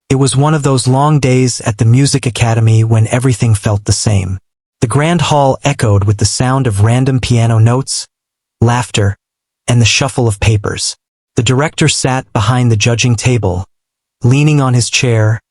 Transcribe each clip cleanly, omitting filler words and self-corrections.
It was one of those long days at the music academy when everything felt the same. The grand hall echoed with the sound of random piano notes, laughter, and the shuffle of papers. The director sat behind the judging table, leaning on his chair,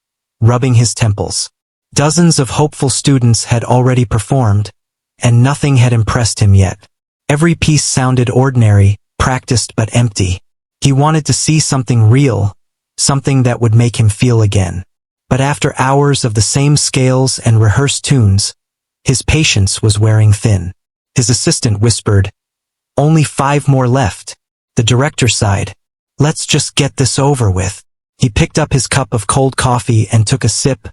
rubbing his temples. Dozens of hopeful students had already performed, and nothing had impressed him yet. Every piece sounded ordinary, practiced but empty. He wanted to see something real, something that would make him feel again. But after hours of the same scales and rehearsed tunes, his patience was wearing thin. His assistant whispered, "Only 5 more left." The director sighed, "Let's just get this over with." He picked up his cup of cold coffee and took a sip,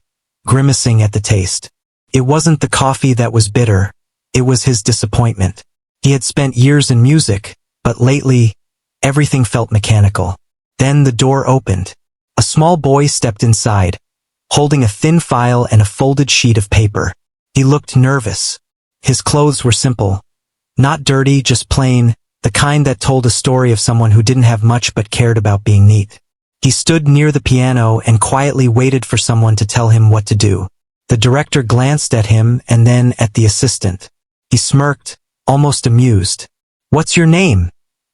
grimacing at the taste. It wasn't the coffee that was bitter, it was his disappointment. He had spent years in music, but lately, everything felt mechanical. Then the door opened. A small boy stepped inside, holding a thin file and a folded sheet of paper. He looked nervous. His clothes were simple. Not dirty, just plain, the kind that told a story of someone who didn't have much but cared about being neat. He stood near the piano and quietly waited for someone to tell him what to do. The director glanced at him and then at the assistant. He smirked, almost amused. "What's your name?"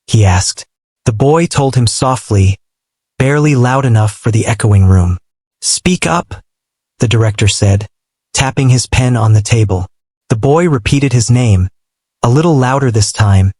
he asked. The boy told him softly, barely loud enough for the echoing room. "Speak up," the director said, tapping his pen on the table. The boy repeated his name, a little louder this time,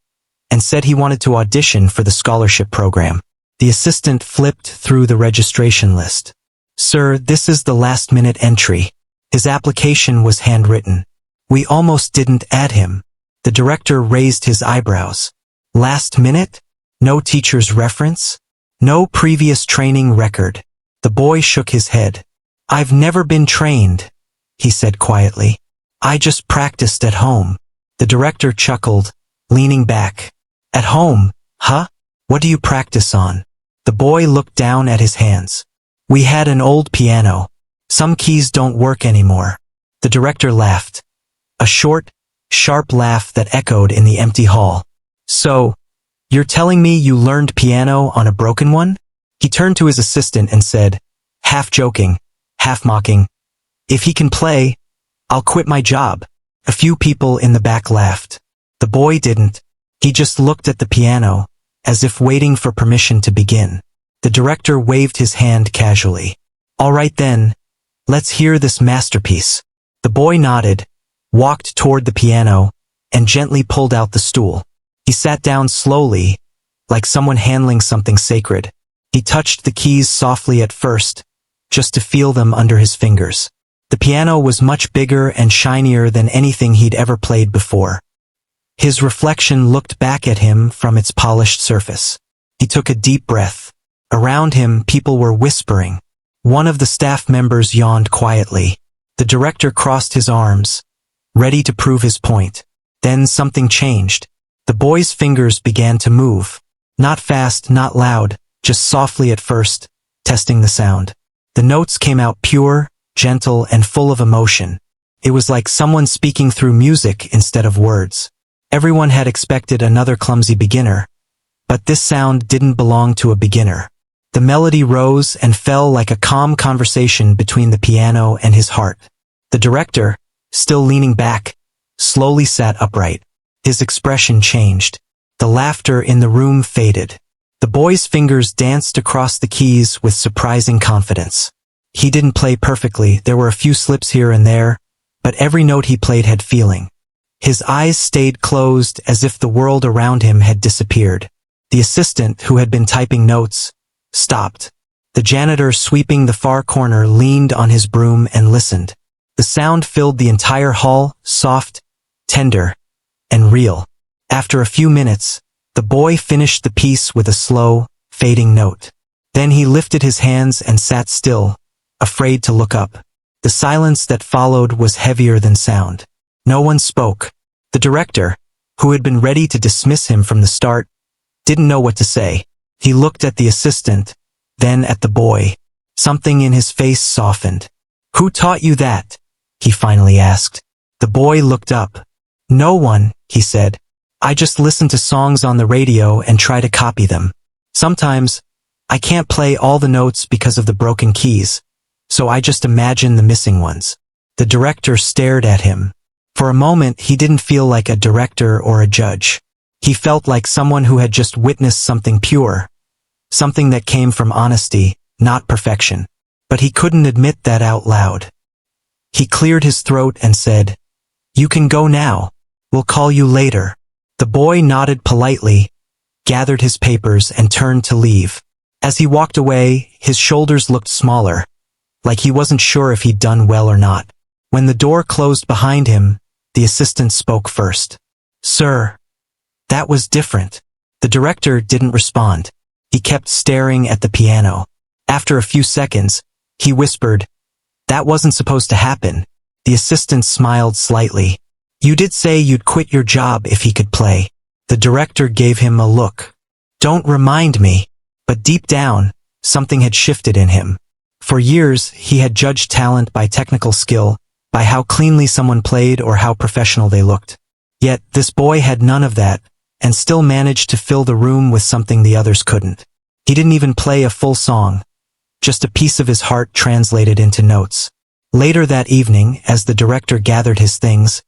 and said he wanted to audition for the scholarship program. The assistant flipped through the registration list. "Sir, this is the last-minute entry." His application was handwritten. "We almost didn't add him." The director raised his eyebrows. "Last minute? No teacher's reference? No previous training record?" The boy shook his head. "I've never been trained," he said quietly. "I just practiced at home." The director chuckled, leaning back. "At home, huh? What do you practice on?" The boy looked down at his hands. "We had an old piano. Some keys don't work anymore." The director laughed. A short, sharp laugh that echoed in the empty hall. "So, you're telling me you learned piano on a broken one?" He turned to his assistant and said, half joking, half mocking, "If he can play, I'll quit my job." A few people in the back laughed. The boy didn't. He just looked at the piano, as if waiting for permission to begin. The director waved his hand casually. "All right then, let's hear this masterpiece." The boy nodded, walked toward the piano, and gently pulled out the stool. He sat down slowly, like someone handling something sacred. He touched the keys softly at first, just to feel them under his fingers. The piano was much bigger and shinier than anything he'd ever played before. His reflection looked back at him from its polished surface. He took a deep breath. Around him, people were whispering. One of the staff members yawned quietly. The director crossed his arms, ready to prove his point. Then something changed. The boy's fingers began to move. Not fast, not loud, just softly at first, testing the sound. The notes came out pure, gentle, and full of emotion. It was like someone speaking through music instead of words. Everyone had expected another clumsy beginner, but this sound didn't belong to a beginner. The melody rose and fell like a calm conversation between the piano and his heart. The director, still leaning back, slowly sat upright. His expression changed. The laughter in the room faded. The boy's fingers danced across the keys with surprising confidence. He didn't play perfectly, there were a few slips here and there, but every note he played had feeling. His eyes stayed closed as if the world around him had disappeared. The assistant, who had been typing notes, stopped. The janitor sweeping the far corner leaned on his broom and listened. The sound filled the entire hall, soft, tender, and real. After a few minutes, the boy finished the piece with a slow, fading note. Then he lifted his hands and sat still, afraid to look up. The silence that followed was heavier than sound. No one spoke. The director, who had been ready to dismiss him from the start, didn't know what to say. He looked at the assistant, then at the boy. Something in his face softened. "Who taught you that?" he finally asked. The boy looked up. "No one," he said. "I just listen to songs on the radio and try to copy them. Sometimes, I can't play all the notes because of the broken keys, so I just imagine the missing ones." The director stared at him. For a moment, he didn't feel like a director or a judge. He felt like someone who had just witnessed something pure, something that came from honesty, not perfection. But he couldn't admit that out loud. He cleared his throat and said, "You can go now. We'll call you later." The boy nodded politely, gathered his papers, and turned to leave. As he walked away, his shoulders looked smaller, like he wasn't sure if he'd done well or not. When the door closed behind him, the assistant spoke first. "Sir, that was different." The director didn't respond. He kept staring at the piano. After a few seconds, he whispered, "That wasn't supposed to happen." The assistant smiled slightly. "You did say you'd quit your job if he could play." The director gave him a look. "Don't remind me." But deep down, something had shifted in him. For years, he had judged talent by technical skill, by how cleanly someone played or how professional they looked. Yet, this boy had none of that, and still managed to fill the room with something the others couldn't. He didn't even play a full song, just a piece of his heart translated into notes. Later that evening, as the director gathered his things,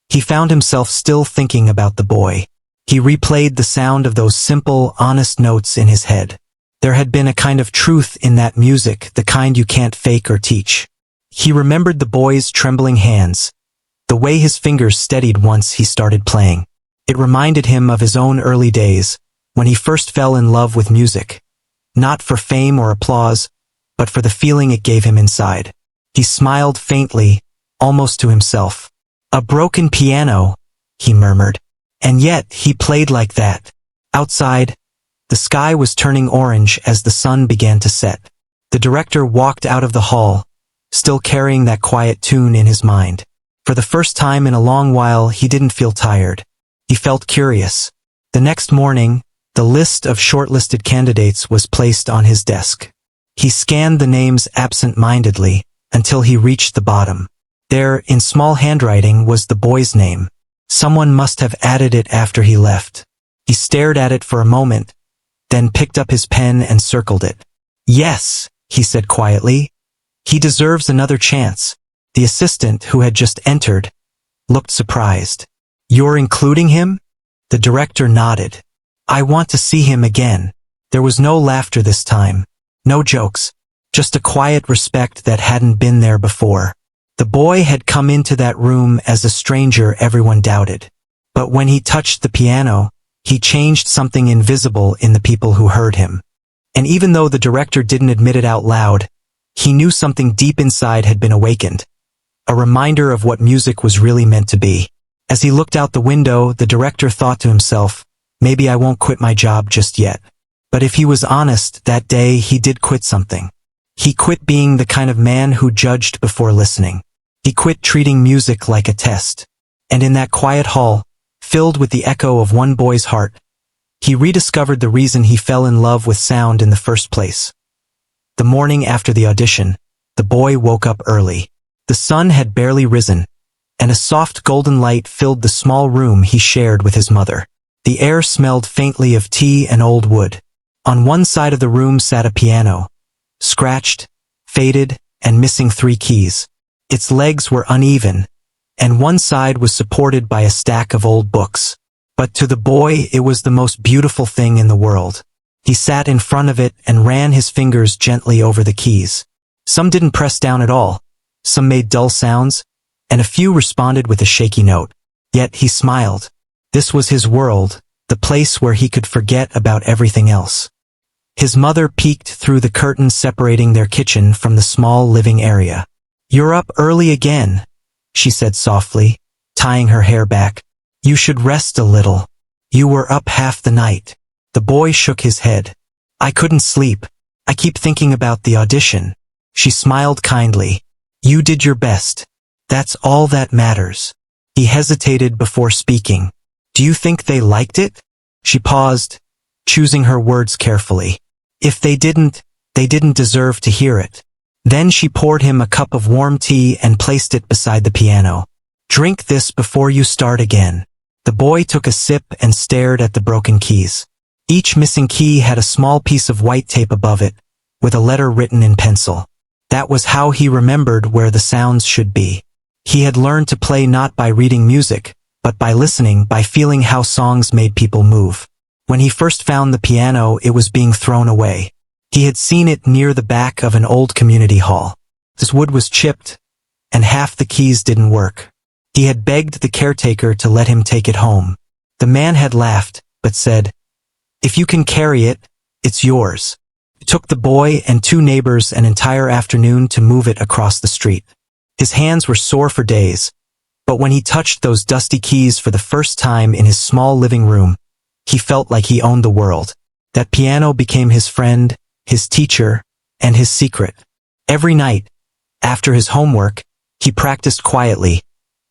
he found himself still thinking about the boy. He replayed the sound of those simple, honest notes in his head. There had been a kind of truth in that music, the kind you can't fake or teach. He remembered the boy's trembling hands, the way his fingers steadied once he started playing. It reminded him of his own early days, when he first fell in love with music. Not for fame or applause, but for the feeling it gave him inside. He smiled faintly, almost to himself. "A broken piano," he murmured. And yet, he played like that. Outside, the sky was turning orange as the sun began to set. The director walked out of the hall, still carrying that quiet tune in his mind. For the first time in a long while, he didn't feel tired. He felt curious. The next morning, the list of shortlisted candidates was placed on his desk. He scanned the names absent-mindedly until he reached the bottom. There, in small handwriting, was the boy's name. Someone must have added it after he left. He stared at it for a moment, then picked up his pen and circled it. "Yes," he said quietly. "He deserves another chance." The assistant, who had just entered, looked surprised. "You're including him?" The director nodded. "I want to see him again." There was no laughter this time, no jokes, just a quiet respect that hadn't been there before. The boy had come into that room as a stranger everyone doubted. But when he touched the piano, he changed something invisible in the people who heard him. And even though the director didn't admit it out loud, he knew something deep inside had been awakened, a reminder of what music was really meant to be. As he looked out the window, the director thought to himself, maybe I won't quit my job just yet. But if he was honest, that day he did quit something. He quit being the kind of man who judged before listening. He quit treating music like a test. And in that quiet hall, filled with the echo of one boy's heart, he rediscovered the reason he fell in love with sound in the first place. The morning after the audition, the boy woke up early. The sun had barely risen, and a soft golden light filled the small room he shared with his mother. The air smelled faintly of tea and old wood. On one side of the room sat a piano, scratched, faded, and missing 3 keys. Its legs were uneven, and one side was supported by a stack of old books. But to the boy, it was the most beautiful thing in the world. He sat in front of it and ran his fingers gently over the keys. Some didn't press down at all, some made dull sounds, and a few responded with a shaky note. Yet he smiled. This was his world, the place where he could forget about everything else. His mother peeked through the curtain separating their kitchen from the small living area. "You're up early again," she said softly, tying her hair back. "You should rest a little. You were up half the night." The boy shook his head. "I couldn't sleep. I keep thinking about the audition." She smiled kindly. "You did your best. That's all that matters." He hesitated before speaking. "Do you think they liked it?" She paused, choosing her words carefully. "If they didn't deserve to hear it." Then she poured him a cup of warm tea and placed it beside the piano. "Drink this before you start again." The boy took a sip and stared at the broken keys. Each missing key had a small piece of white tape above it, with a letter written in pencil. That was how he remembered where the sounds should be. He had learned to play not by reading music, but by listening, by feeling how songs made people move. When he first found the piano, it was being thrown away. He had seen it near the back of an old community hall. Its wood was chipped, and half the keys didn't work. He had begged the caretaker to let him take it home. The man had laughed, but said, "If you can carry it, it's yours." It took the boy and 2 neighbors an entire afternoon to move it across the street. His hands were sore for days, but when he touched those dusty keys for the first time in his small living room, he felt like he owned the world. That piano became his friend, his teacher, and his secret. Every night, after his homework, he practiced quietly,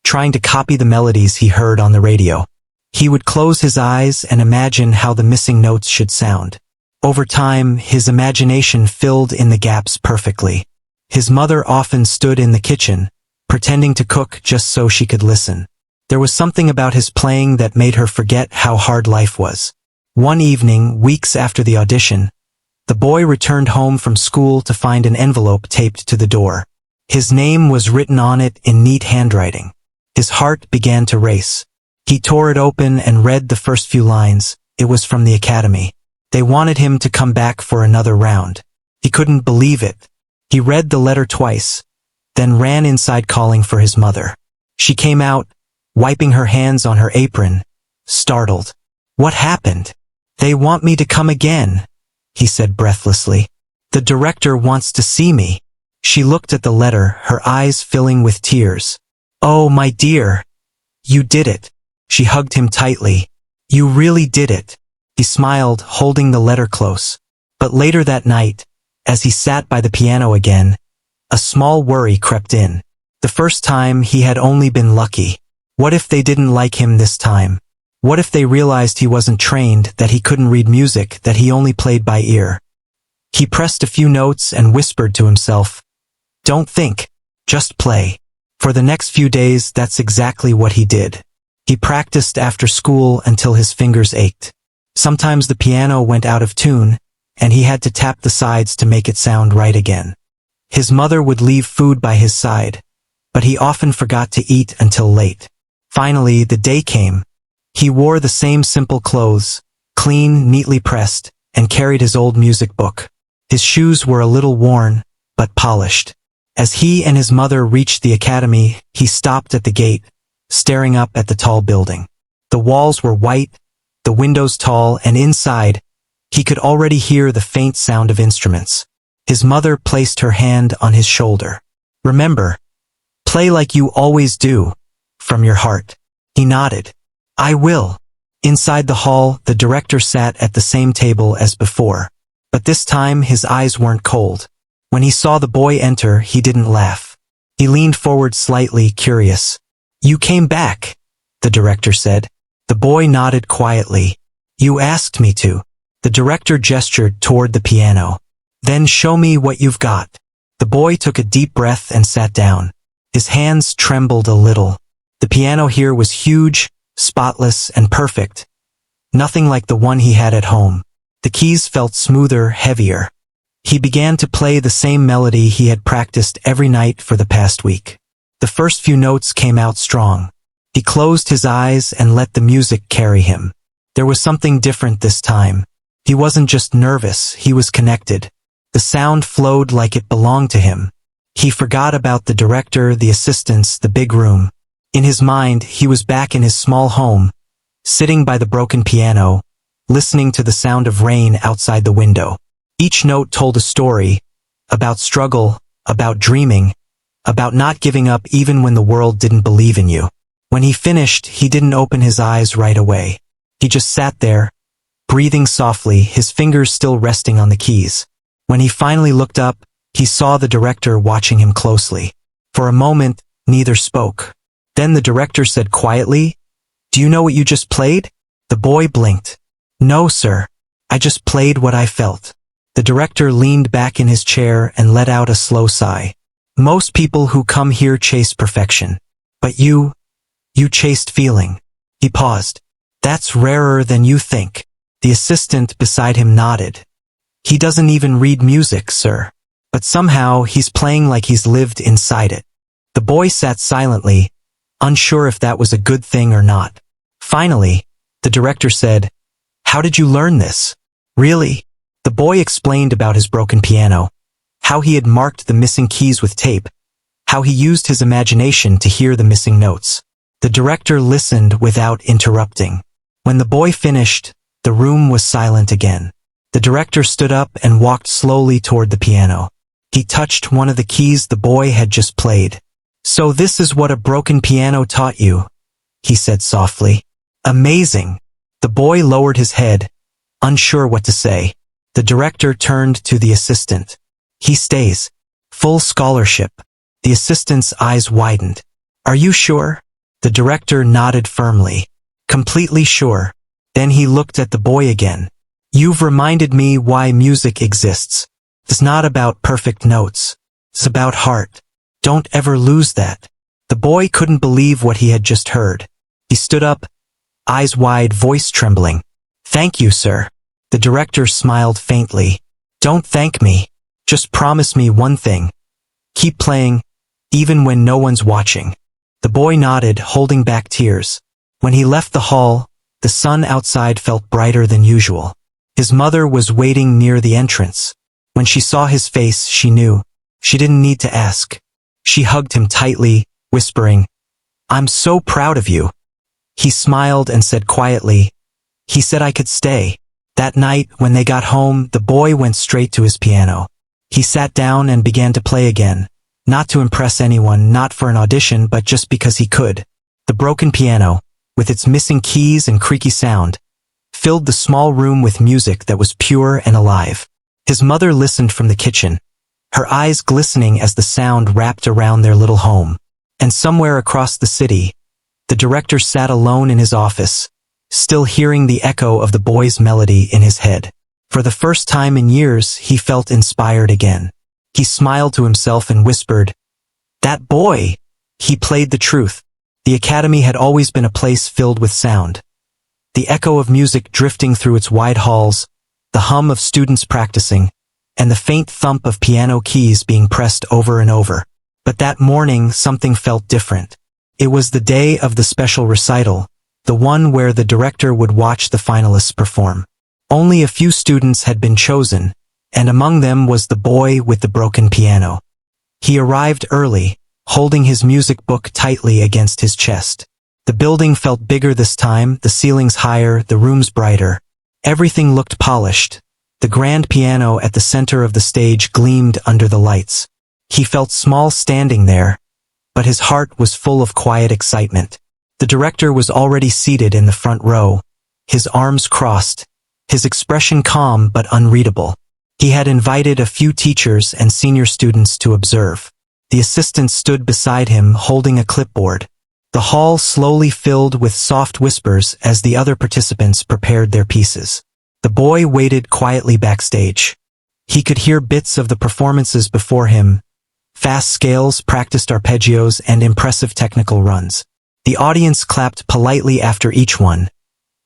trying to copy the melodies he heard on the radio. He would close his eyes and imagine how the missing notes should sound. Over time, his imagination filled in the gaps perfectly. His mother often stood in the kitchen, pretending to cook just so she could listen. There was something about his playing that made her forget how hard life was. One evening, weeks after the audition, the boy returned home from school to find an envelope taped to the door. His name was written on it in neat handwriting. His heart began to race. He tore it open and read the first few lines. It was from the academy. They wanted him to come back for another round. He couldn't believe it. He read the letter twice, then ran inside calling for his mother. She came out, wiping her hands on her apron, startled. "What happened?" "They want me to come again," he said breathlessly. "The director wants to see me." She looked at the letter, her eyes filling with tears. "Oh, my dear, you did it." She hugged him tightly. "You really did it." He smiled, holding the letter close. But later that night, as he sat by the piano again, a small worry crept in. The first time he had only been lucky. What if they didn't like him this time? What if they realized he wasn't trained, that he couldn't read music, that he only played by ear? He pressed a few notes and whispered to himself, "Don't think, just play." For the next few days, that's exactly what he did. He practiced after school until his fingers ached. Sometimes the piano went out of tune, and he had to tap the sides to make it sound right again. His mother would leave food by his side, but he often forgot to eat until late. Finally, the day came. He wore the same simple clothes, clean, neatly pressed, and carried his old music book. His shoes were a little worn, but polished. As he and his mother reached the academy, he stopped at the gate, staring up at the tall building. The walls were white, the windows tall, and inside, he could already hear the faint sound of instruments. His mother placed her hand on his shoulder. "Remember, play like you always do, from your heart." He nodded. "I will." Inside the hall, the director sat at the same table as before. But this time his eyes weren't cold. When he saw the boy enter, he didn't laugh. He leaned forward slightly, curious. "You came back," the director said. The boy nodded quietly. "You asked me to." The director gestured toward the piano. "Then show me what you've got." The boy took a deep breath and sat down. His hands trembled a little. The piano here was huge, spotless, and perfect. Nothing like the one he had at home. The keys felt smoother, heavier. He began to play the same melody he had practiced every night for the past week. The first few notes came out strong. He closed his eyes and let the music carry him. There was something different this time. He wasn't just nervous, he was connected. The sound flowed like it belonged to him. He forgot about the director, the assistants, the big room. In his mind, he was back in his small home, sitting by the broken piano, listening to the sound of rain outside the window. Each note told a story, about struggle, about dreaming, about not giving up even when the world didn't believe in you. When he finished, he didn't open his eyes right away. He just sat there, breathing softly, his fingers still resting on the keys. When he finally looked up, he saw the director watching him closely. For a moment, neither spoke. Then the director said quietly, "Do you know what you just played?" The boy blinked. "No, sir. I just played what I felt." The director leaned back in his chair and let out a slow sigh. "Most people who come here chase perfection. But you chased feeling." He paused. "That's rarer than you think." The assistant beside him nodded. "He doesn't even read music, sir. but somehow he's playing like he's lived inside it. The boy sat silently, unsure if that was a good thing or not. Finally, the director said, "How did you learn this?" "Really?" The boy explained about his broken piano, how he had marked the missing keys with tape, how he used his imagination to hear the missing notes. The director listened without interrupting. When the boy finished, the room was silent again. The director stood up and walked slowly toward the piano. He touched one of the keys the boy had just played. "So this is what a broken piano taught you," he said softly. "Amazing." The boy lowered his head, unsure what to say. The director turned to the assistant. "He stays. Full scholarship." The assistant's eyes widened. "Are you sure?" The director nodded firmly. "Completely sure." Then he looked at the boy again. "You've reminded me why music exists. It's not about perfect notes. It's about heart. Don't ever lose that." The boy couldn't believe what he had just heard. He stood up, eyes wide, voice trembling. "Thank you, sir." The director smiled faintly. "Don't thank me. Just promise me one thing. Keep playing, even when no one's watching." The boy nodded, holding back tears. When he left the hall, the sun outside felt brighter than usual. His mother was waiting near the entrance. When she saw his face, she knew. She didn't need to ask. She hugged him tightly, whispering, "I'm so proud of you." He smiled and said quietly, "He said I could stay." That night, when they got home, the boy went straight to his piano. He sat down and began to play again, not to impress anyone, not for an audition, but just because he could. The broken piano, with its missing keys and creaky sound, filled the small room with music that was pure and alive. His mother listened from the kitchen, her eyes glistening as the sound wrapped around their little home. And somewhere across the city, the director sat alone in his office, still hearing the echo of the boy's melody in his head. For the first time in years, he felt inspired again. He smiled to himself and whispered, "That boy! He played the truth." The academy had always been a place filled with sound. The echo of music drifting through its wide halls, the hum of students practicing, and the faint thump of piano keys being pressed over and over. But that morning, something felt different. It was the day of the special recital, the one where the director would watch the finalists perform. Only a few students had been chosen, and among them was the boy with the broken piano. He arrived early, holding his music book tightly against his chest. The building felt bigger this time, the ceilings higher, the rooms brighter. Everything looked polished. The grand piano at the center of the stage gleamed under the lights. He felt small standing there, but his heart was full of quiet excitement. The director was already seated in the front row, his arms crossed, his expression calm but unreadable. He had invited a few teachers and senior students to observe. The assistant stood beside him holding a clipboard. The hall slowly filled with soft whispers as the other participants prepared their pieces. The boy waited quietly backstage. He could hear bits of the performances before him, fast scales, practiced arpeggios, and impressive technical runs. The audience clapped politely after each one,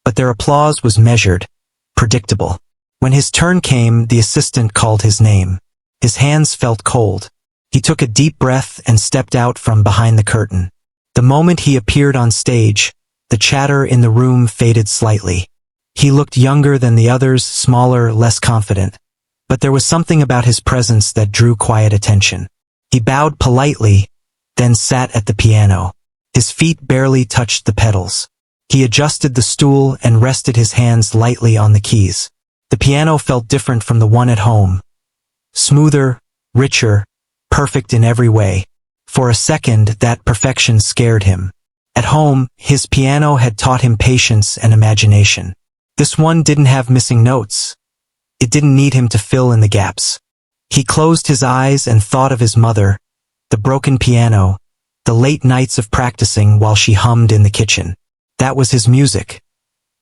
but their applause was measured, predictable. When his turn came, the assistant called his name. His hands felt cold. He took a deep breath and stepped out from behind the curtain. The moment he appeared on stage, the chatter in the room faded slightly. He looked younger than the others, smaller, less confident. But there was something about his presence that drew quiet attention. He bowed politely, then sat at the piano. His feet barely touched the pedals. He adjusted the stool and rested his hands lightly on the keys. The piano felt different from the one at home. Smoother, richer, perfect in every way. For a second, that perfection scared him. At home, his piano had taught him patience and imagination. This one didn't have missing notes. It didn't need him to fill in the gaps. He closed his eyes and thought of his mother, the broken piano, the late nights of practicing while she hummed in the kitchen. That was his music.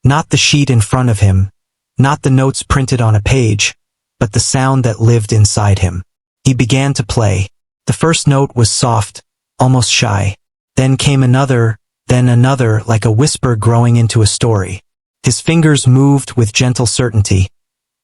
Not the sheet in front of him, not the notes printed on a page, but the sound that lived inside him. He began to play. The first note was soft, almost shy. Then came another, then another, like a whisper growing into a story. His fingers moved with gentle certainty,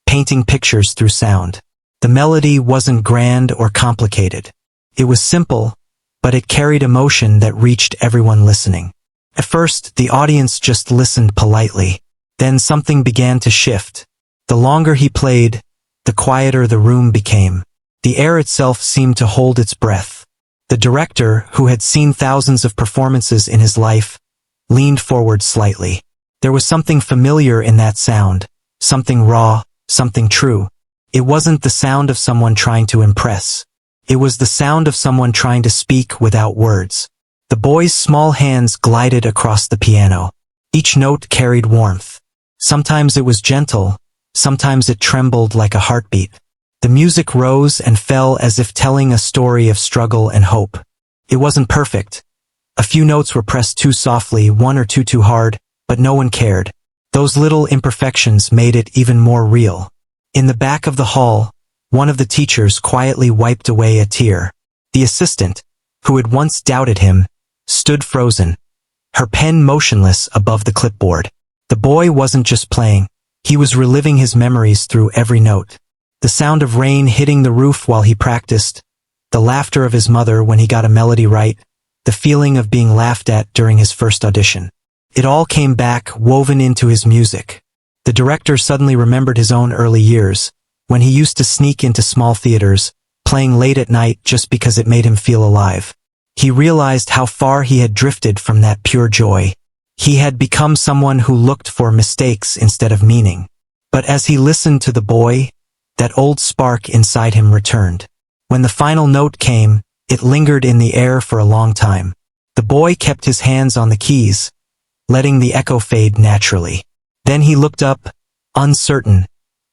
painting pictures through sound. The melody wasn't grand or complicated. It was simple, but it carried emotion that reached everyone listening. At first, the audience just listened politely. Then something began to shift. The longer he played, the quieter the room became. The air itself seemed to hold its breath. The director, who had seen thousands of performances in his life, leaned forward slightly. There was something familiar in that sound, something raw, something true. It wasn't the sound of someone trying to impress. It was the sound of someone trying to speak without words. The boy's small hands glided across the piano. Each note carried warmth. Sometimes it was gentle, sometimes it trembled like a heartbeat. The music rose and fell as if telling a story of struggle and hope. It wasn't perfect. A few notes were pressed too softly, one or two too hard, but no one cared. Those little imperfections made it even more real. In the back of the hall, one of the teachers quietly wiped away a tear. The assistant, who had once doubted him, stood frozen, her pen motionless above the clipboard. The boy wasn't just playing, he was reliving his memories through every note. The sound of rain hitting the roof while he practiced, the laughter of his mother when he got a melody right, the feeling of being laughed at during his first audition. It all came back, woven into his music. The director suddenly remembered his own early years, when he used to sneak into small theaters, playing late at night just because it made him feel alive. He realized how far he had drifted from that pure joy. He had become someone who looked for mistakes instead of meaning. But as he listened to the boy, that old spark inside him returned. When the final note came, it lingered in the air for a long time. The boy kept his hands on the keys, letting the echo fade naturally. Then he looked up, uncertain,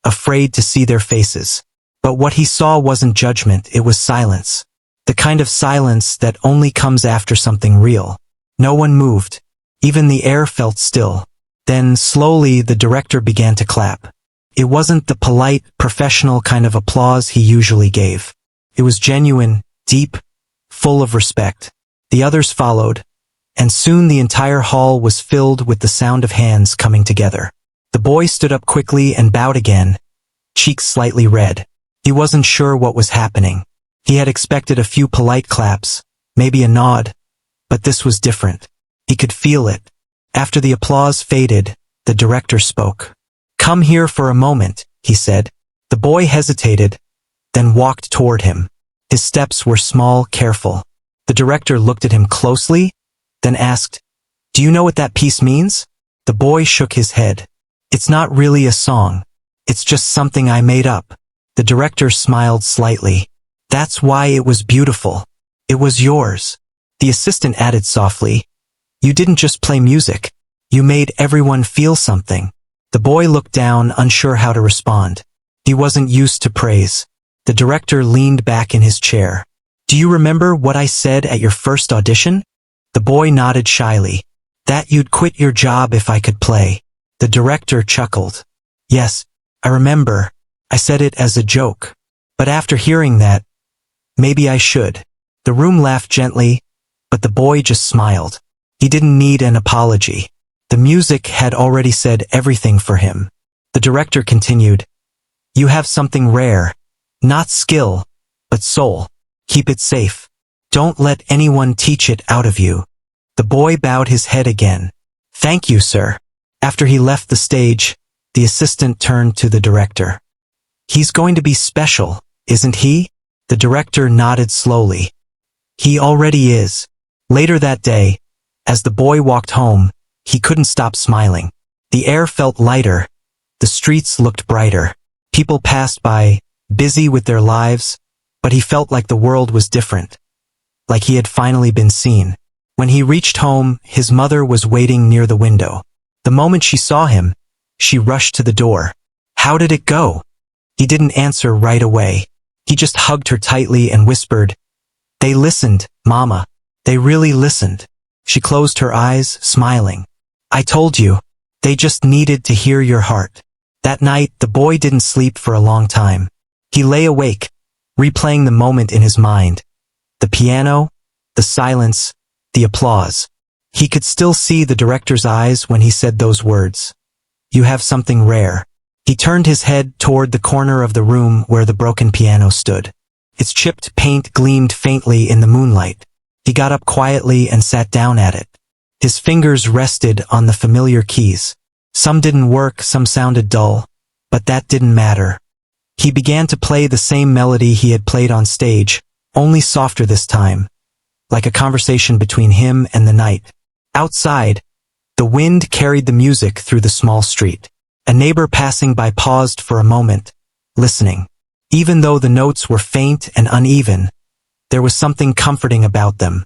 afraid to see their faces. But what he saw wasn't judgment, it was silence. The kind of silence that only comes after something real. No one moved. Even the air felt still. Then, slowly, the director began to clap. It wasn't the polite, professional kind of applause he usually gave. It was genuine, deep, full of respect. The others followed, and soon the entire hall was filled with the sound of hands coming together. The boy stood up quickly and bowed again, cheeks slightly red. He wasn't sure what was happening. He had expected a few polite claps, maybe a nod, but this was different. He could feel it. After the applause faded, the director spoke. "Come here for a moment," he said. The boy hesitated, then walked toward him. His steps were small, careful. The director looked at him closely, then asked, "Do you know what that piece means?" The boy shook his head. "It's not really a song. It's just something I made up." The director smiled slightly. "That's why it was beautiful. It was yours." The assistant added softly, "You didn't just play music. You made everyone feel something." The boy looked down, unsure how to respond. He wasn't used to praise. The director leaned back in his chair. "Do you remember what I said at your first audition?" The boy nodded shyly. "That you'd quit your job if I could play." The director chuckled. "Yes, I remember. I said it as a joke. But after hearing that, maybe I should." The room laughed gently, but the boy just smiled. He didn't need an apology. The music had already said everything for him. The director continued, "You have something rare. Not skill, but soul. Keep it safe. Don't let anyone teach it out of you." The boy bowed his head again. "Thank you, sir." After he left the stage, the assistant turned to the director. "He's going to be special, isn't he?" The director nodded slowly. "He already is." Later that day, as the boy walked home, he couldn't stop smiling. The air felt lighter. The streets looked brighter. People passed by, busy with their lives, but he felt like the world was different. Like he had finally been seen. When he reached home, his mother was waiting near the window. The moment she saw him, she rushed to the door. "How did it go?" He didn't answer right away. He just hugged her tightly and whispered, "They listened, Mama. They really listened." She closed her eyes, smiling. "I told you. They just needed to hear your heart." That night, the boy didn't sleep for a long time. He lay awake, replaying the moment in his mind. The piano, the silence, the applause. He could still see the director's eyes when he said those words. "You have something rare." He turned his head toward the corner of the room where the broken piano stood. Its chipped paint gleamed faintly in the moonlight. He got up quietly and sat down at it. His fingers rested on the familiar keys. Some didn't work, some sounded dull, but that didn't matter. He began to play the same melody he had played on stage, only softer this time, like a conversation between him and the night. Outside, the wind carried the music through the small street. A neighbor passing by paused for a moment, listening. Even though the notes were faint and uneven, there was something comforting about them,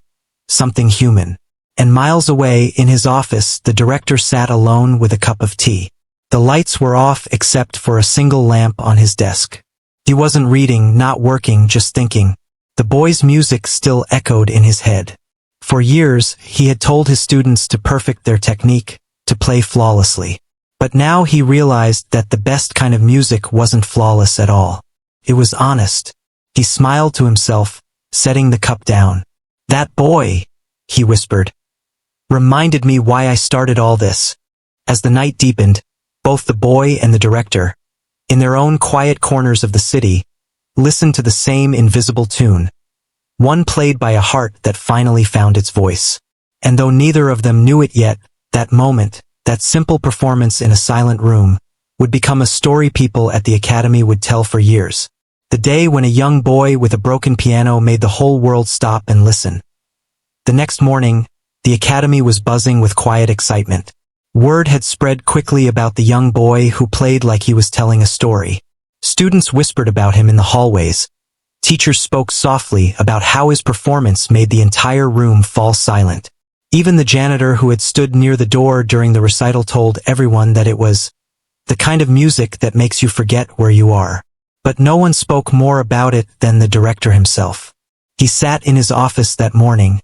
something human. And miles away in his office, the director sat alone with a cup of tea. The lights were off except for a single lamp on his desk. He wasn't reading, not working, just thinking. The boy's music still echoed in his head. For years, he had told his students to perfect their technique, to play flawlessly. But now he realized that the best kind of music wasn't flawless at all. It was honest. He smiled to himself, setting the cup down. "That boy," he whispered, "reminded me why I started all this." As the night deepened, both the boy and the director, in their own quiet corners of the city, listened to the same invisible tune. One played by a heart that finally found its voice. And though neither of them knew it yet, that moment, that simple performance in a silent room, would become a story people at the academy would tell for years. The day when a young boy with a broken piano made the whole world stop and listen. The next morning, the academy was buzzing with quiet excitement. Word had spread quickly about the young boy who played like he was telling a story. Students whispered about him in the hallways. Teachers spoke softly about how his performance made the entire room fall silent. Even the janitor who had stood near the door during the recital told everyone that it was the kind of music that makes you forget where you are. But no one spoke more about it than the director himself. He sat in his office that morning,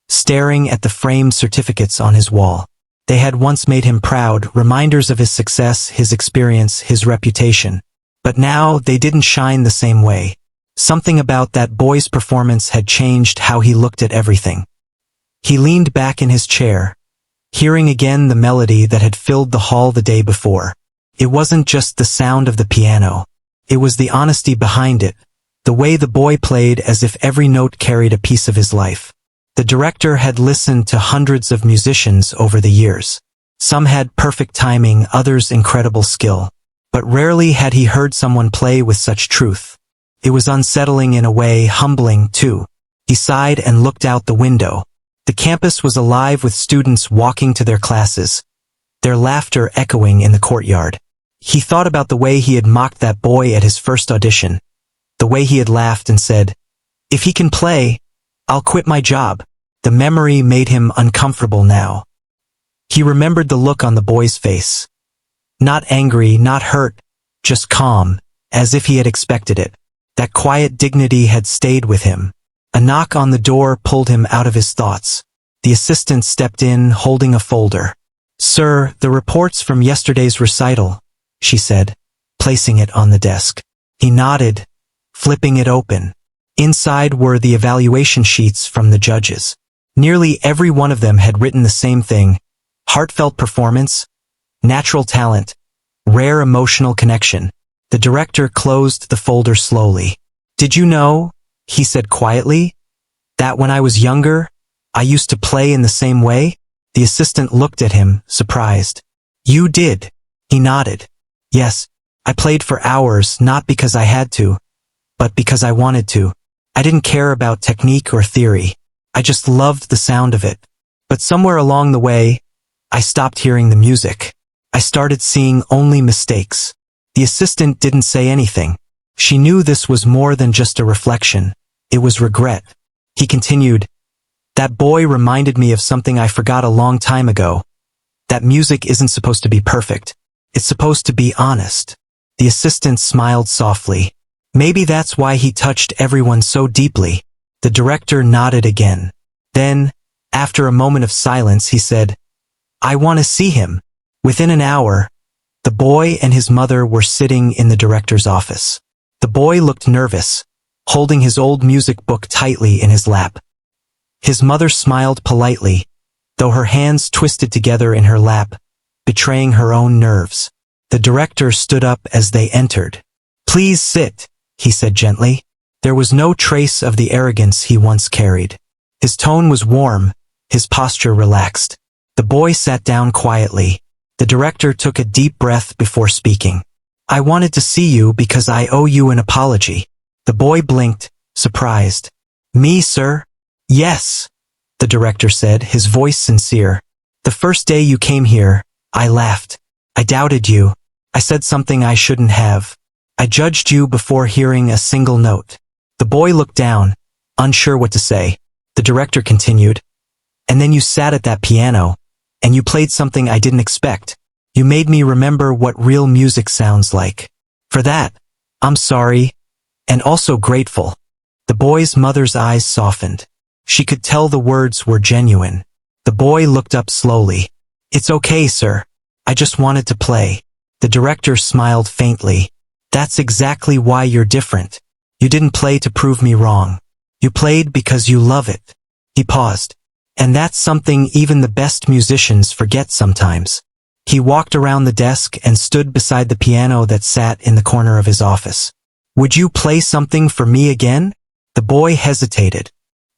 staring at the framed certificates on his wall. They had once made him proud, reminders of his success, his experience, his reputation. But now they didn't shine the same way. Something about that boy's performance had changed how he looked at everything. He leaned back in his chair, hearing again the melody that had filled the hall the day before. It wasn't just the sound of the piano. It was the honesty behind it, the way the boy played as if every note carried a piece of his life. The director had listened to hundreds of musicians over the years. Some had perfect timing, others incredible skill. But rarely had he heard someone play with such truth. It was unsettling in a way, humbling too. He sighed and looked out the window. The campus was alive with students walking to their classes, their laughter echoing in the courtyard. He thought about the way he had mocked that boy at his first audition, the way he had laughed and said, "If he can play, I'll quit my job." The memory made him uncomfortable now. He remembered the look on the boy's face. Not angry, not hurt, just calm, as if he had expected it. That quiet dignity had stayed with him. A knock on the door pulled him out of his thoughts. The assistant stepped in, holding a folder. "Sir, the reports from yesterday's recital," she said, placing it on the desk. He nodded, flipping it open. Inside were the evaluation sheets from the judges. Nearly every one of them had written the same thing: heartfelt performance, natural talent, rare emotional connection. The director closed the folder slowly. "Did you know," he said quietly, "that when I was younger, I used to play in the same way?" The assistant looked at him, surprised. "You did?" He nodded. "Yes, I played for hours, not because I had to, but because I wanted to. I didn't care about technique or theory. I just loved the sound of it. But somewhere along the way, I stopped hearing the music. I started seeing only mistakes." The assistant didn't say anything. She knew this was more than just a reflection. It was regret. He continued, "That boy reminded me of something I forgot a long time ago. That music isn't supposed to be perfect. It's supposed to be honest." The assistant smiled softly. Maybe that's why he touched everyone so deeply. The director nodded again. Then, after a moment of silence, he said, "I want to see him." Within an hour, the boy and his mother were sitting in the director's office. The boy looked nervous, holding his old music book tightly in his lap. His mother smiled politely, though her hands twisted together in her lap, betraying her own nerves. The director stood up as they entered. "Please sit," he said gently. There was no trace of the arrogance he once carried. His tone was warm, his posture relaxed. The boy sat down quietly. The director took a deep breath before speaking. "I wanted to see you because I owe you an apology." The boy blinked, surprised. "Me, sir?" "Yes," the director said, his voice sincere. "The first day you came here, I laughed. I doubted you. I said something I shouldn't have. I judged you before hearing a single note." The boy looked down, unsure what to say. The director continued, "And then you sat at that piano, and you played something I didn't expect. You made me remember what real music sounds like. For that, I'm sorry, and also grateful." The boy's mother's eyes softened. She could tell the words were genuine. The boy looked up slowly. "It's okay, sir. I just wanted to play." The director smiled faintly. "That's exactly why you're different. You didn't play to prove me wrong. You played because you love it." He paused. "And that's something even the best musicians forget sometimes." He walked around the desk and stood beside the piano that sat in the corner of his office. "Would you play something for me again?" The boy hesitated.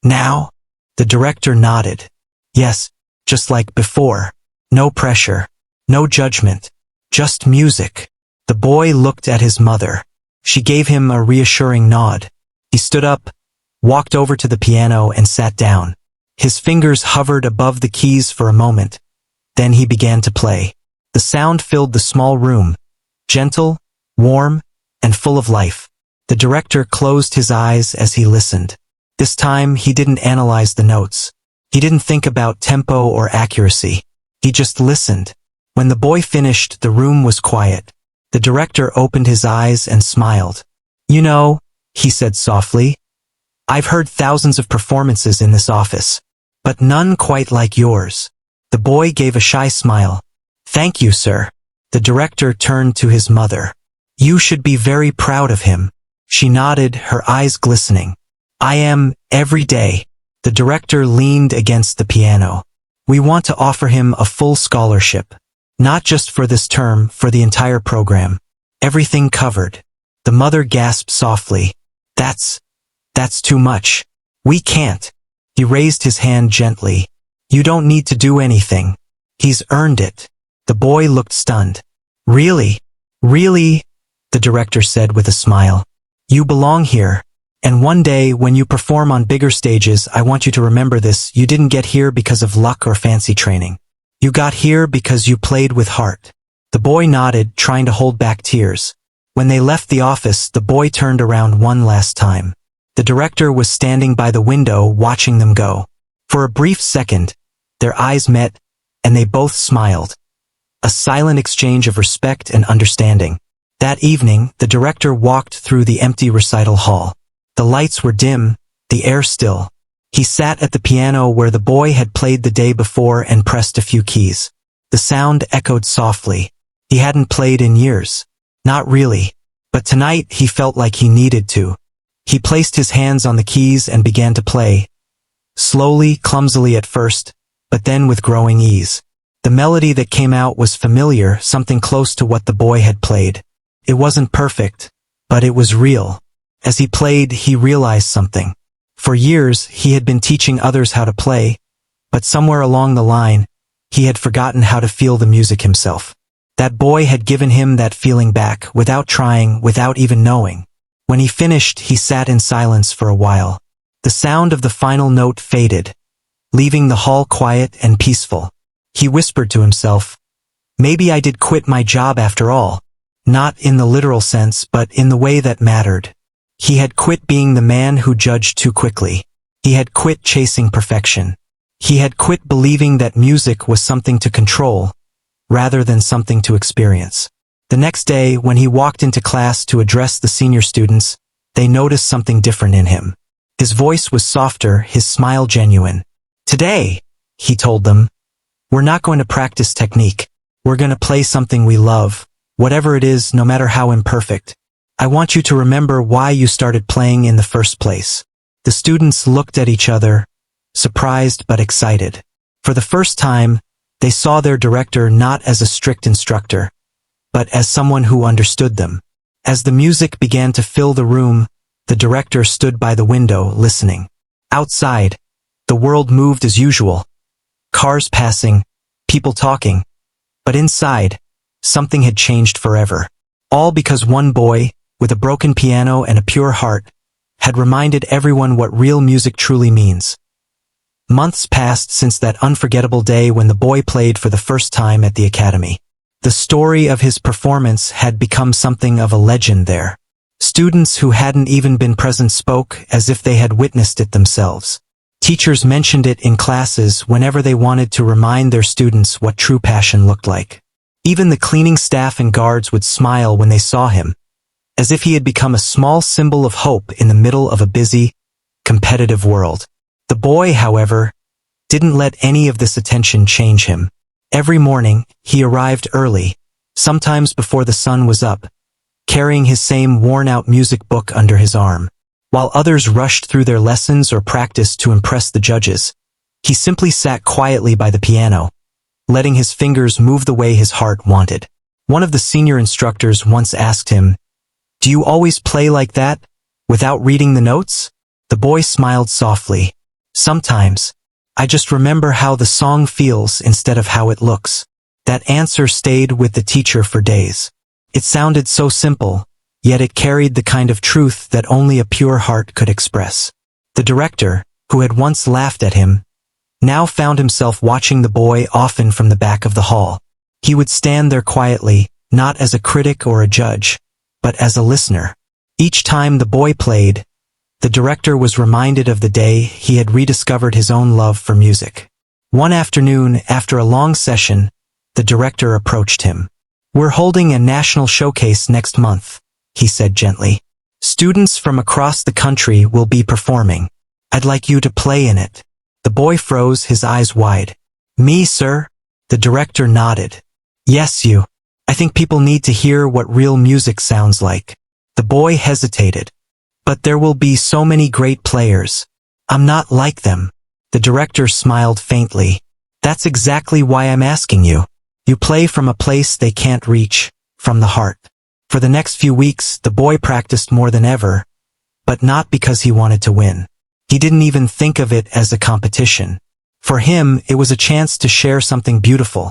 "Now?" The director nodded. "Yes, just like before. No pressure. No judgment. Just music." The boy looked at his mother. She gave him a reassuring nod. He stood up, walked over to the piano and sat down. His fingers hovered above the keys for a moment. Then he began to play. The sound filled the small room, gentle, warm, and full of life. The director closed his eyes as he listened. This time he didn't analyze the notes. He didn't think about tempo or accuracy. He just listened. When the boy finished, the room was quiet. The director opened his eyes and smiled. "You know," he said softly, "I've heard thousands of performances in this office, but none quite like yours." The boy gave a shy smile. "Thank you, sir." The director turned to his mother. "You should be very proud of him." She nodded, her eyes glistening. "I am, every day." The director leaned against the piano. "We want to offer him a full scholarship. Not just for this term, for the entire program. Everything covered." The mother gasped softly. That's too much. We can't." He raised his hand gently. "You don't need to do anything. He's earned it." The boy looked stunned. "Really? Really?" the director said with a smile. "You belong here. And one day, when you perform on bigger stages, I want you to remember this. You didn't get here because of luck or fancy training. You got here because you played with heart." The boy nodded, trying to hold back tears. When they left the office, the boy turned around one last time. The director was standing by the window, watching them go. For a brief second, their eyes met, and they both smiled. A silent exchange of respect and understanding. That evening, the director walked through the empty recital hall. The lights were dim, the air still. He sat at the piano where the boy had played the day before and pressed a few keys. The sound echoed softly. He hadn't played in years. Not really. But tonight he felt like he needed to. He placed his hands on the keys and began to play. Slowly, clumsily at first, but then with growing ease. The melody that came out was familiar, something close to what the boy had played. It wasn't perfect, but it was real. As he played, he realized something. For years, he had been teaching others how to play, but somewhere along the line, he had forgotten how to feel the music himself. That boy had given him that feeling back, without trying, without even knowing. When he finished, he sat in silence for a while. The sound of the final note faded, leaving the hall quiet and peaceful. He whispered to himself, "Maybe I did quit my job after all." Not in the literal sense, but in the way that mattered. He had quit being the man who judged too quickly. He had quit chasing perfection. He had quit believing that music was something to control, rather than something to experience. The next day, when he walked into class to address the senior students, they noticed something different in him. His voice was softer, his smile genuine. "Today," he told them, "we're not going to practice technique. We're going to play something we love, whatever it is, no matter how imperfect. I want you to remember why you started playing in the first place." The students looked at each other, surprised but excited. For the first time, they saw their director not as a strict instructor, but as someone who understood them. As the music began to fill the room, the director stood by the window, listening. Outside, the world moved as usual. Cars passing, people talking. But inside, something had changed forever. All because one boy, with a broken piano and a pure heart, had reminded everyone what real music truly means. Months passed since that unforgettable day when the boy played for the first time at the academy. The story of his performance had become something of a legend there. Students who hadn't even been present spoke as if they had witnessed it themselves. Teachers mentioned it in classes whenever they wanted to remind their students what true passion looked like. Even the cleaning staff and guards would smile when they saw him, as if he had become a small symbol of hope in the middle of a busy, competitive world. The boy, however, didn't let any of this attention change him. Every morning, he arrived early, sometimes before the sun was up, carrying his same worn-out music book under his arm. While others rushed through their lessons or practiced to impress the judges, he simply sat quietly by the piano, letting his fingers move the way his heart wanted. One of the senior instructors once asked him, "Do you always play like that, without reading the notes?" The boy smiled softly. "Sometimes. I just remember how the song feels instead of how it looks." That answer stayed with the teacher for days. It sounded so simple, yet it carried the kind of truth that only a pure heart could express. The director, who had once laughed at him, now found himself watching the boy often from the back of the hall. He would stand there quietly, not as a critic or a judge, but as a listener. Each time the boy played, the director was reminded of the day he had rediscovered his own love for music. One afternoon, after a long session, the director approached him. "We're holding a national showcase next month," he said gently. "Students from across the country will be performing. I'd like you to play in it." The boy froze, his eyes wide. "Me, sir?" The director nodded. "Yes, you. I think people need to hear what real music sounds like." The boy hesitated. "But there will be so many great players. I'm not like them." The director smiled faintly. "That's exactly why I'm asking you. You play from a place they can't reach, from the heart." For the next few weeks, the boy practiced more than ever, but not because he wanted to win. He didn't even think of it as a competition. For him, it was a chance to share something beautiful,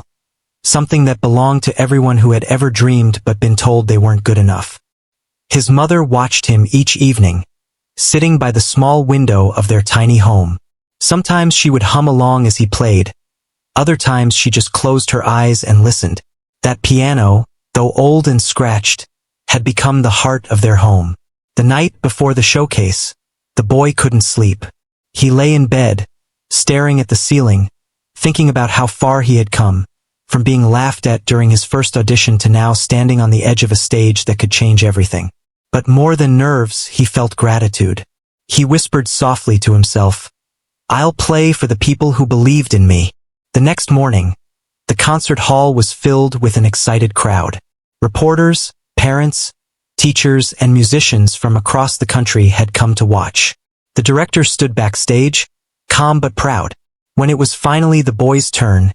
something that belonged to everyone who had ever dreamed but been told they weren't good enough. His mother watched him each evening, sitting by the small window of their tiny home. Sometimes she would hum along as he played. Other times she just closed her eyes and listened. That piano, though old and scratched, had become the heart of their home. The night before the showcase, the boy couldn't sleep. He lay in bed, staring at the ceiling, thinking about how far he had come, from being laughed at during his first audition to now standing on the edge of a stage that could change everything. But more than nerves, he felt gratitude. He whispered softly to himself, "I'll play for the people who believed in me." The next morning, the concert hall was filled with an excited crowd. Reporters, parents, teachers, and musicians from across the country had come to watch. The director stood backstage, calm but proud. When it was finally the boy's turn,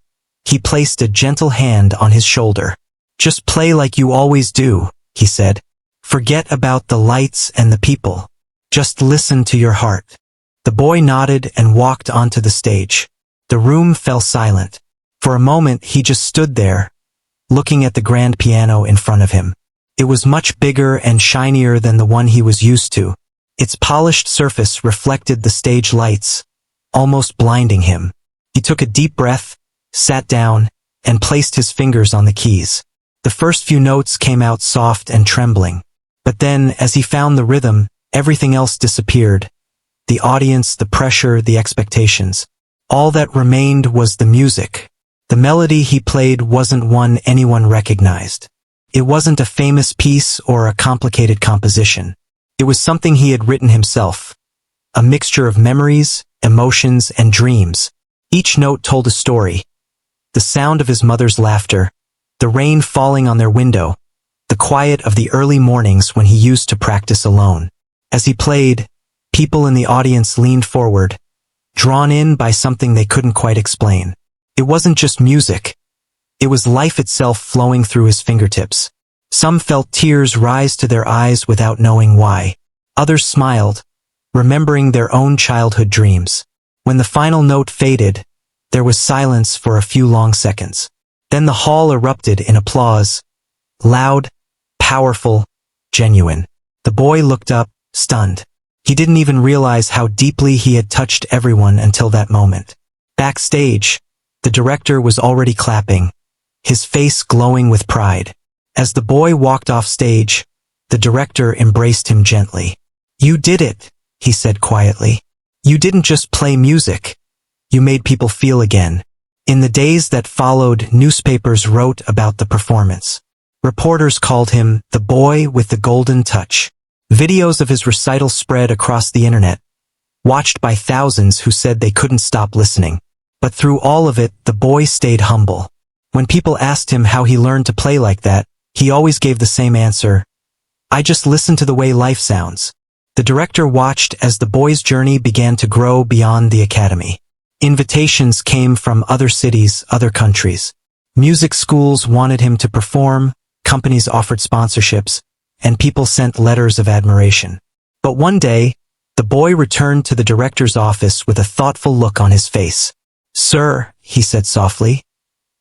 he placed a gentle hand on his shoulder. "Just play like you always do," he said. "Forget about the lights and the people. Just listen to your heart." The boy nodded and walked onto the stage. The room fell silent. For a moment he just stood there, looking at the grand piano in front of him. It was much bigger and shinier than the one he was used to. Its polished surface reflected the stage lights, almost blinding him. He took a deep breath, sat down, and placed his fingers on the keys. The first few notes came out soft and trembling. But then, as he found the rhythm, everything else disappeared. The audience, the pressure, the expectations. All that remained was the music. The melody he played wasn't one anyone recognized. It wasn't a famous piece or a complicated composition. It was something he had written himself. A mixture of memories, emotions, and dreams. Each note told a story. The sound of his mother's laughter, the rain falling on their window, the quiet of the early mornings when he used to practice alone. As he played, people in the audience leaned forward, drawn in by something they couldn't quite explain. It wasn't just music. It was life itself flowing through his fingertips. Some felt tears rise to their eyes without knowing why. Others smiled, remembering their own childhood dreams. When the final note faded, there was silence for a few long seconds. Then the hall erupted in applause. Loud, powerful, genuine. The boy looked up, stunned. He didn't even realize how deeply he had touched everyone until that moment. Backstage, the director was already clapping, his face glowing with pride. As the boy walked off stage, the director embraced him gently. "You did it," he said quietly. "You didn't just play music. You made people feel again." In the days that followed, newspapers wrote about the performance. Reporters called him the boy with the golden touch. Videos of his recital spread across the internet, watched by thousands who said they couldn't stop listening. But through all of it, the boy stayed humble. When people asked him how he learned to play like that, he always gave the same answer: "I just listen to the way life sounds." The director watched as the boy's journey began to grow beyond the academy. Invitations came from other cities, other countries. Music schools wanted him to perform, companies offered sponsorships, and people sent letters of admiration. But one day, the boy returned to the director's office with a thoughtful look on his face. "Sir," he said softly,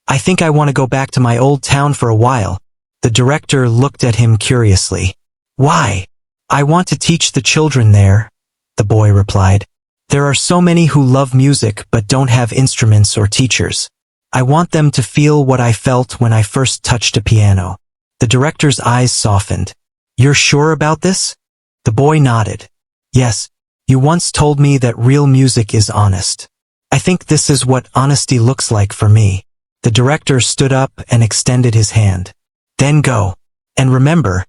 "I think I want to go back to my old town for a while." The director looked at him curiously. "Why?" "I want to teach the children there," the boy replied. "There are so many who love music but don't have instruments or teachers. I want them to feel what I felt when I first touched a piano." The director's eyes softened. "You're sure about this?" The boy nodded. "Yes, you once told me that real music is honest. I think this is what honesty looks like for me." The director stood up and extended his hand. "Then go. And remember,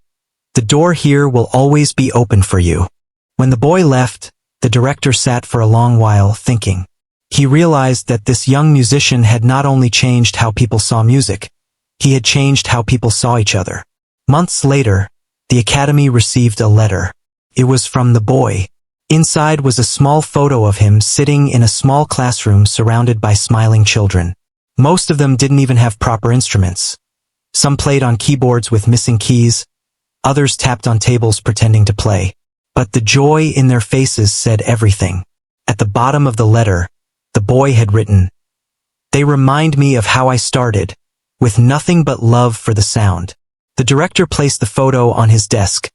the door here will always be open for you." When the boy left, the director sat for a long while thinking. He realized that this young musician had not only changed how people saw music, he had changed how people saw each other. Months later, the academy received a letter. It was from the boy. Inside was a small photo of him sitting in a small classroom surrounded by smiling children. Most of them didn't even have proper instruments. Some played on keyboards with missing keys, others tapped on tables pretending to play. But the joy in their faces said everything. At the bottom of the letter, the boy had written, "They remind me of how I started, with nothing but love for the sound." The director placed the photo on his desk,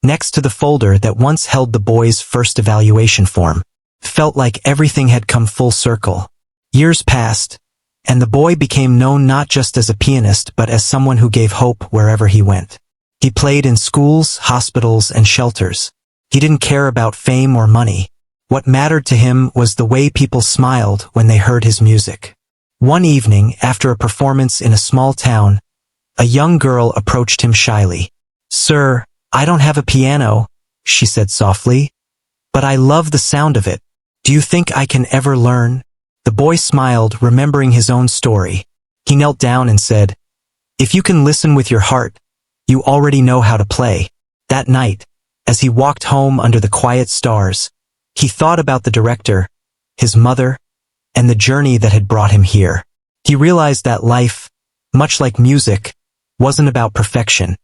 next to the folder that once held the boy's first evaluation form. It felt like everything had come full circle. Years passed, and the boy became known not just as a pianist but as someone who gave hope wherever he went. He played in schools, hospitals, and shelters. He didn't care about fame or money. What mattered to him was the way people smiled when they heard his music. One evening, after a performance in a small town, a young girl approached him shyly. "Sir, I don't have a piano," she said softly, "but I love the sound of it. Do you think I can ever learn?" The boy smiled, remembering his own story. He knelt down and said, "If you can listen with your heart, you already know how to play." That night, as he walked home under the quiet stars, he thought about the director, his mother, and the journey that had brought him here. He realized that life, much like music, wasn't about perfection.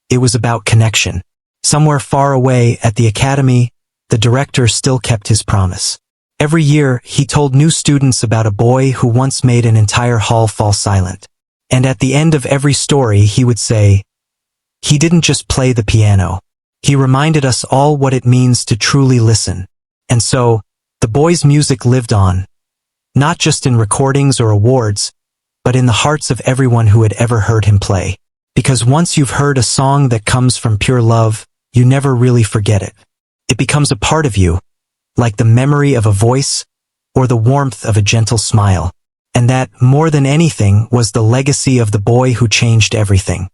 It was about connection. Somewhere far away at the academy, the director still kept his promise. Every year, he told new students about a boy who once made an entire hall fall silent. And at the end of every story, he would say, "He didn't just play the piano. He reminded us all what it means to truly listen." And so, the boy's music lived on, not just in recordings or awards, but in the hearts of everyone who had ever heard him play. Because once you've heard a song that comes from pure love, you never really forget it. It becomes a part of you, like the memory of a voice or the warmth of a gentle smile. And that, more than anything, was the legacy of the boy who changed everything.